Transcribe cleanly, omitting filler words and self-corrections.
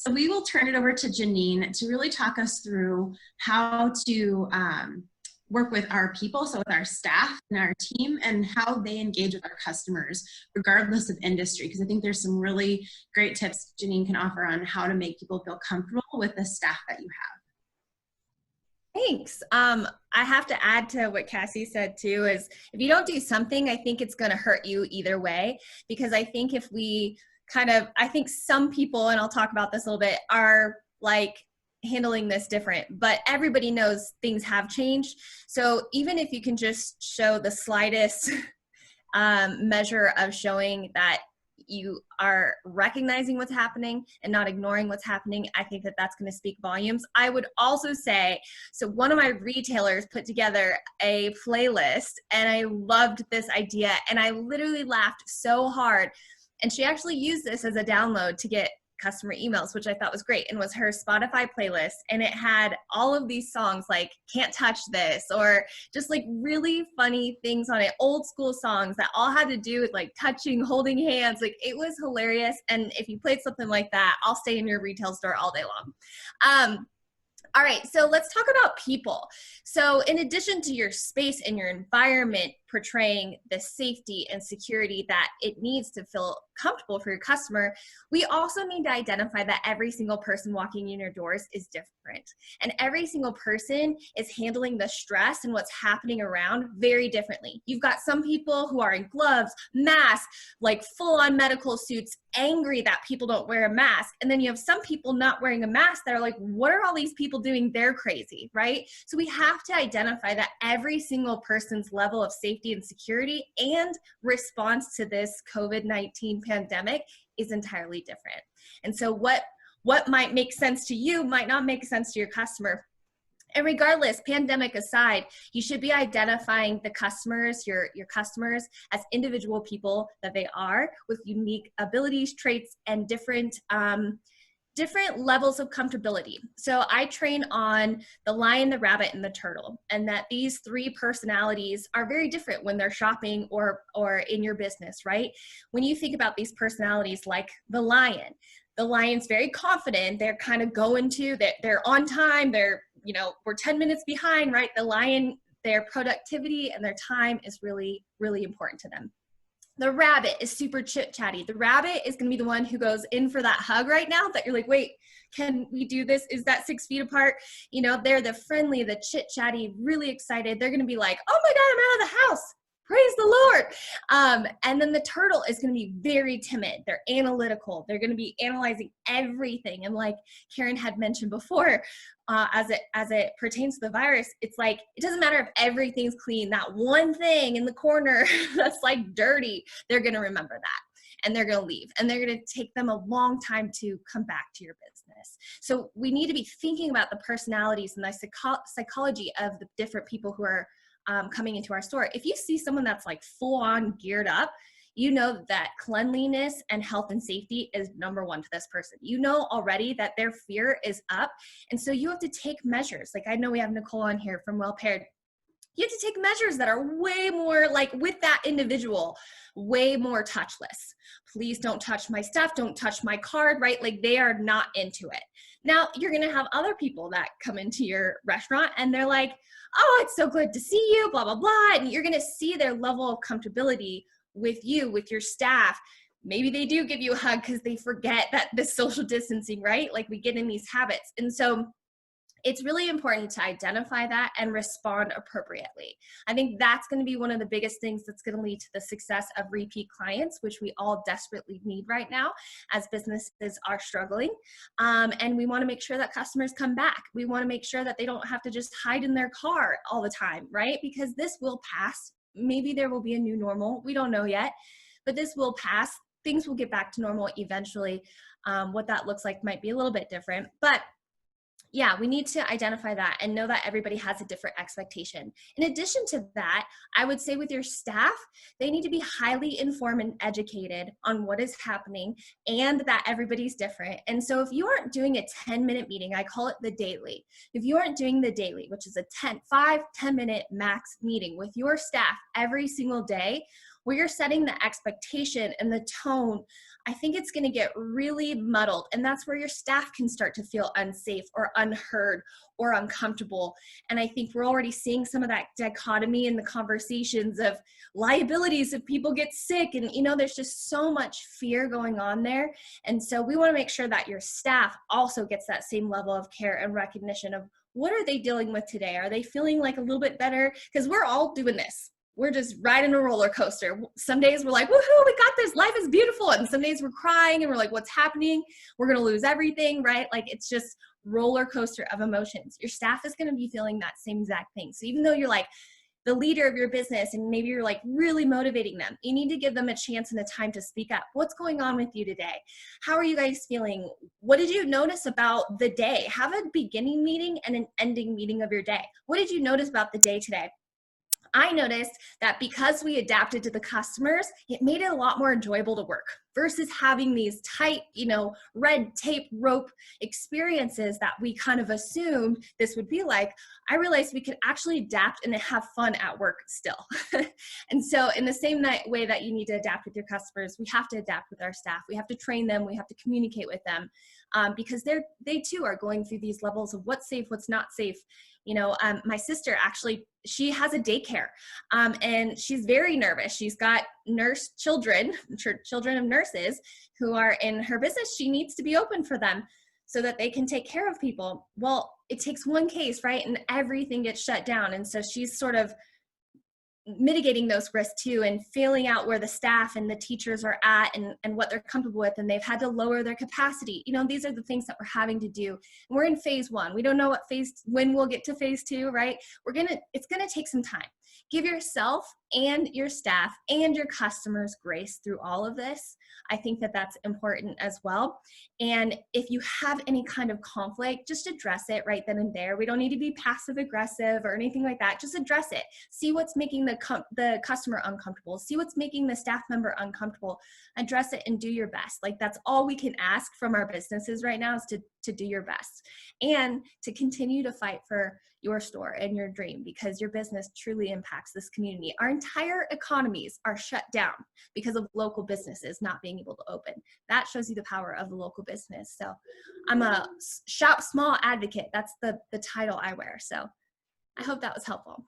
So we will turn it over to Janine to really talk us through how to work with our people, so with our staff and our team, and how they engage with our customers, regardless of industry. Because I think there's some really great tips Janine can offer on how to make people feel comfortable with the staff that you have. Thanks. I have to add to what Cassie said too, is if you don't do something, I think it's going to hurt you either way. Because I think if we I think some people, and I'll talk about this a little bit, are like handling this different, but everybody knows things have changed. So even if you can just show the slightest measure of showing that you are recognizing what's happening and not ignoring what's happening, I think that that's going to speak volumes. I would also say, so one of my retailers put together a playlist, and I loved this idea, and I literally laughed so hard. And she actually used this as a download to get customer emails, which I thought was great, and was her Spotify playlist. And it had all of these songs like Can't Touch This, or just like really funny things on it, old school songs that all had to do with like touching, holding hands. Like, it was hilarious. And if you played something like that, I'll stay in your retail store all day long. All right, so let's talk about people. So in addition to your space and your environment portraying the safety and security that it needs to feel comfortable for your customer, we also need to identify that every single person walking in your doors is different. And every single person is handling the stress and what's happening around very differently. You've got some people who are in gloves, masks, like full-on medical suits, angry that people don't wear a mask. And then you have some people not wearing a mask that are like, what are all these people doing? They're crazy, right? So we have to identify that every single person's level of safety and security and response to this COVID-19 pandemic is entirely different. And so what might make sense to you might not make sense to your customer. And regardless, pandemic aside, you should be identifying the customers, your customers, as individual people that they are, with unique abilities, traits, and different levels of comfortability. So I train on the lion, the rabbit, and the turtle, and that these three personalities are very different when they're shopping or in your business, right? When you think about these personalities, like the lion's very confident. They're kind of going to, they're on time. We're 10 minutes behind, right? The lion, their productivity and their time is really, really important to them. The rabbit is super chit-chatty. The rabbit is going to be the one who goes in for that hug right now that you're like, wait, can we do this? Is that 6 feet apart? They're the friendly, the chit-chatty, really excited. They're going to be like, oh my God, I'm out of the house. Praise the Lord. And then the turtle is going to be very timid. They're analytical. They're going to be analyzing everything. And like Karen had mentioned before, as it pertains to the virus, it's like, it doesn't matter if everything's clean. That one thing in the corner that's like dirty, they're going to remember that. And they're going to leave. And they're going to take them a long time to come back to your business. So we need to be thinking about the personalities and the psychology of the different people who are coming into our store. If you see someone that's like full on geared up, you know that cleanliness and health and safety is number one to this person. You know already that their fear is up. And so you have to take measures. Like, I know we have Nicole on here from Well Paired. You have to take measures that are way more, like, with that individual, way more touchless. Please don't touch my stuff. Don't touch my card, right? Like, they are not into it. Now, you're going to have other people that come into your restaurant and they're like, oh, it's so good to see you, blah, blah, blah. And you're going to see their level of comfortability with you, with your staff. Maybe they do give you a hug because they forget that this social distancing, right? Like, we get in these habits. And so it's really important to identify that and respond appropriately. I think that's going to be one of the biggest things that's going to lead to the success of repeat clients, which we all desperately need right now as businesses are struggling. And we want to make sure that customers come back. We want to make sure that they don't have to just hide in their car all the time, right? Because this will pass. Maybe there will be a new normal. We don't know yet, but this will pass. Things will get back to normal eventually. What that looks like might be a little bit different, but yeah, we need to identify that and know that everybody has a different expectation. In addition to that, I would say with your staff, they need to be highly informed and educated on what is happening and that everybody's different. And so if you aren't doing a 10-minute meeting, I call it the daily. If you aren't doing the daily, which is a 10-minute max meeting with your staff every single day, where you're setting the expectation and the tone, I think it's going to get really muddled. And that's where your staff can start to feel unsafe or unheard or uncomfortable. And I think we're already seeing some of that dichotomy in the conversations of liabilities if people get sick. And, there's just so much fear going on there. And so we want to make sure that your staff also gets that same level of care and recognition of what are they dealing with today? Are they feeling like a little bit better? Because we're all doing this. We're just riding a roller coaster. Some days we're like, woohoo, we got this, life is beautiful. And some days we're crying and we're like, what's happening? We're going to lose everything, right? Like, it's just roller coaster of emotions. Your staff is going to be feeling that same exact thing. So even though you're like the leader of your business and maybe you're like really motivating them, you need to give them a chance and a time to speak up. What's going on with you today? How are you guys feeling? What did you notice about the day? Have a beginning meeting and an ending meeting of your day. What did you notice about the day today? I noticed that because we adapted to the customers, it made it a lot more enjoyable to work versus having these tight, red tape rope experiences that we kind of assumed this would be like. I realized we could actually adapt and have fun at work still. And so in the same way that you need to adapt with your customers, we have to adapt with our staff. We have to train them. We have to communicate with them because they too are going through these levels of what's safe, what's not safe. My sister actually, she has a daycare and she's very nervous. She's got children of nurses who are in her business. She needs to be open for them so that they can take care of people. Well, it takes one case, right? And everything gets shut down. And so she's sort of mitigating those risks too and feeling out where the staff and the teachers are at and what they're comfortable with, and they've had to lower their capacity. These are the things that we're having to do. And we're in phase 1. We don't know when we'll get to phase 2, right? It's gonna take some time. Give yourself and your staff and your customers grace through all of this. I think that that's important as well. And if you have any kind of conflict, just address it right then and there. We don't need to be passive aggressive or anything like that. Just address it. See what's making the customer uncomfortable. See what's making the staff member uncomfortable. Address it and do your best. Like, that's all we can ask from our businesses right now is to do your best and to continue to fight for your store and your dream, because your business truly impacts this community. Our entire economies are shut down because of local businesses not being able to open. That shows you the power of the local business. So I'm a shop small advocate. That's the title I wear. So I hope that was helpful.